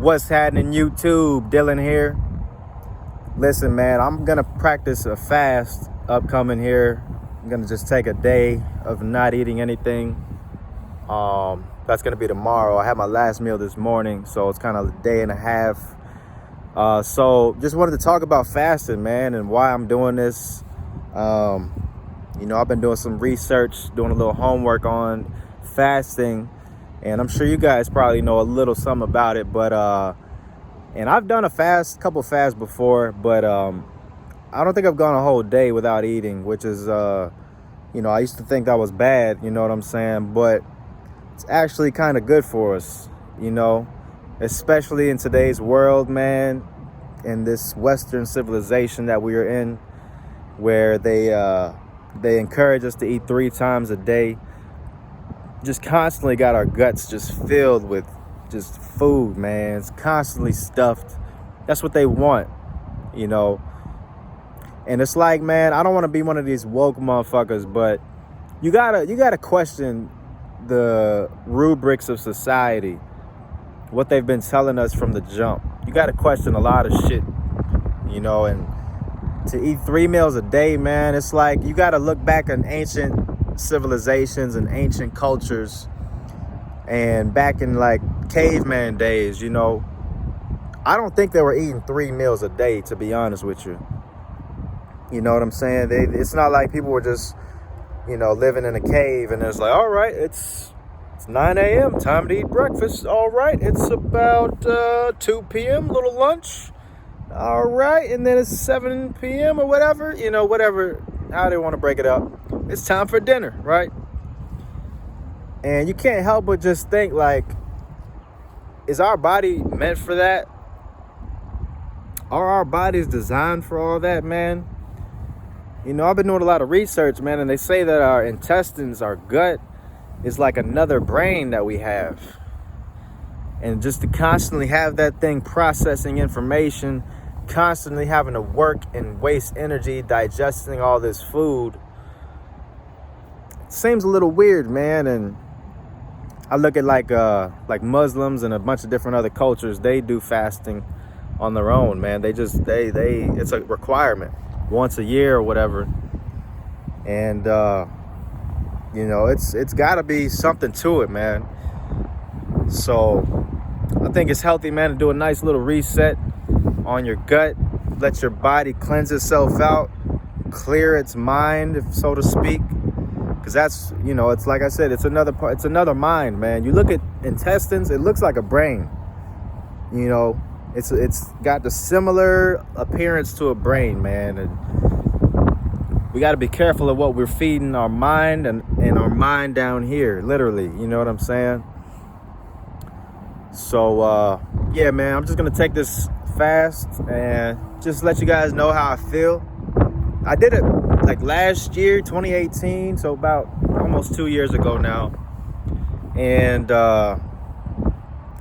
What's happening, YouTube? Dylan here. Listen, man, I'm gonna practice a fast upcoming here. I'm gonna just take a day of not eating anything. That's gonna be tomorrow. I had my last meal this morning, so it's kind of a day and a half. So just wanted to talk about fasting, man, and why I'm doing this. I've been doing some research, doing a little homework on fasting, and I'm sure you guys probably know a little something about it, but and I've done a couple fasts before, but I don't think I've gone a whole day without eating, which is I used to think that was bad, you know what I'm saying? But it's actually kind of good for us, especially in today's world, man, in this Western civilization that we are in, where they encourage us to eat 3 times a day. Just constantly got our guts just filled with just food, man. It's constantly stuffed. That's what they want, And it's like, man, I don't want to be one of these woke motherfuckers, but you gotta question the rubrics of society, what they've been telling us from the jump. You gotta question a lot of shit, and to eat 3 meals a day, man, it's like you gotta look back in ancient civilizations and ancient cultures, and back in like caveman days, I don't think they were eating 3 meals a day, to be honest with you. You know what I'm saying? It's not like people were just, living in a cave and it's like, all right, it's 9 a.m., time to eat breakfast. All right, it's about 2 p.m., little lunch. All right, and then it's 7 p.m. or whatever, whatever, how they want to break it up. It's time for dinner, right? And you can't help but just think, like, is our body meant for that? Are our bodies designed for all that, man? I've been doing a lot of research, man, and they say that our intestines, our gut, is like another brain that we have. And just to constantly have that thing processing information, constantly having to work and waste energy digesting all this food, seems a little weird, man. And I look at like Muslims and a bunch of different other cultures. They do fasting on their own, man. They it's a requirement once a year or whatever. And it's got to be something to it, man. So I think it's healthy, man, to do a nice little reset on your gut, let your body cleanse itself out, clear its mind, if so to speak. Because that's, it's like I said, it's another mind, man. You look at intestines, it looks like a brain. It's got the similar appearance to a brain, man. And we got to be careful of what we're feeding our mind and our mind down here, literally. You know what I'm saying? So, yeah, man, I'm just going to take this fast and just let you guys know how I feel. I did it like last year, 2018, so about almost 2 years ago now. And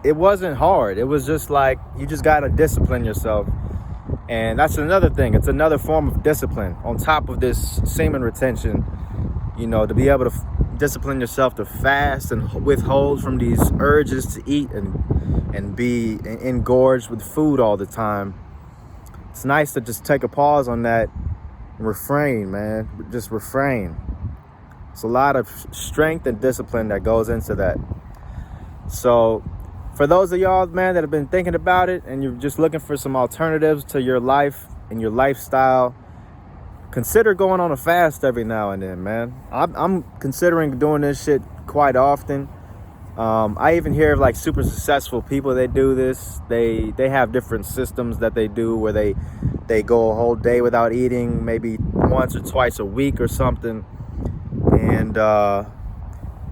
it wasn't hard. It was just like, you just got to discipline yourself. And that's another thing. It's another form of discipline on top of this semen retention, to be able to discipline yourself to fast and withhold from these urges to eat and be engorged with food all the time. It's nice to just take a pause on that and refrain, man. Just refrain. It's a lot of strength and discipline that goes into that. So for those of y'all, man, that have been thinking about it and you're just looking for some alternatives to your life and your lifestyle, consider going on a fast every now and then, man. I'm considering doing this shit quite often. I even hear of like super successful people that do this. They have different systems that they do where they go a whole day without eating, maybe once or twice a week or something. And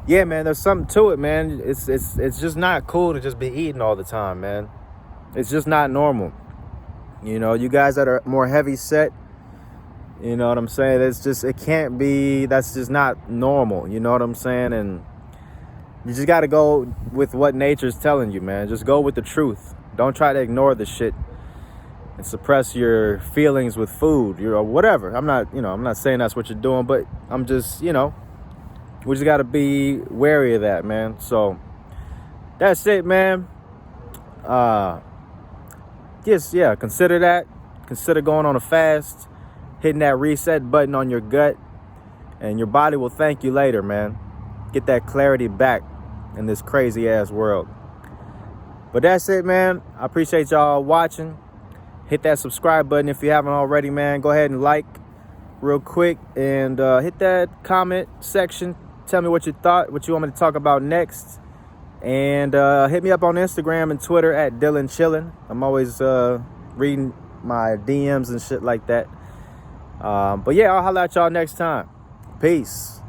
yeah, man, there's something to it, man. It's just not cool to just be eating all the time, man. It's just not normal. You guys that are more heavy set, you know what I'm saying? It can't be, that's just not normal. You know what I'm saying? And you just got to go with what nature's telling you, man. Just go with the truth. Don't try to ignore the shit and suppress your feelings with food, or whatever. I'm not saying that's what you're doing, but I'm just, we just got to be wary of that, man. So that's it, man. just, yeah, consider that. Consider going on a fast, hitting that reset button on your gut, and your body will thank you later, man. Get that clarity back in this crazy ass world. But that's it, man. I appreciate y'all watching. Hit that subscribe button if you haven't already, man. Go ahead and like real quick, and hit that comment section. Tell me what you thought, what you want me to talk about next. And hit me up on Instagram and Twitter at Dylan Chillin. I'm always reading my DMs and shit like that. But yeah, I'll holler at y'all next time. Peace.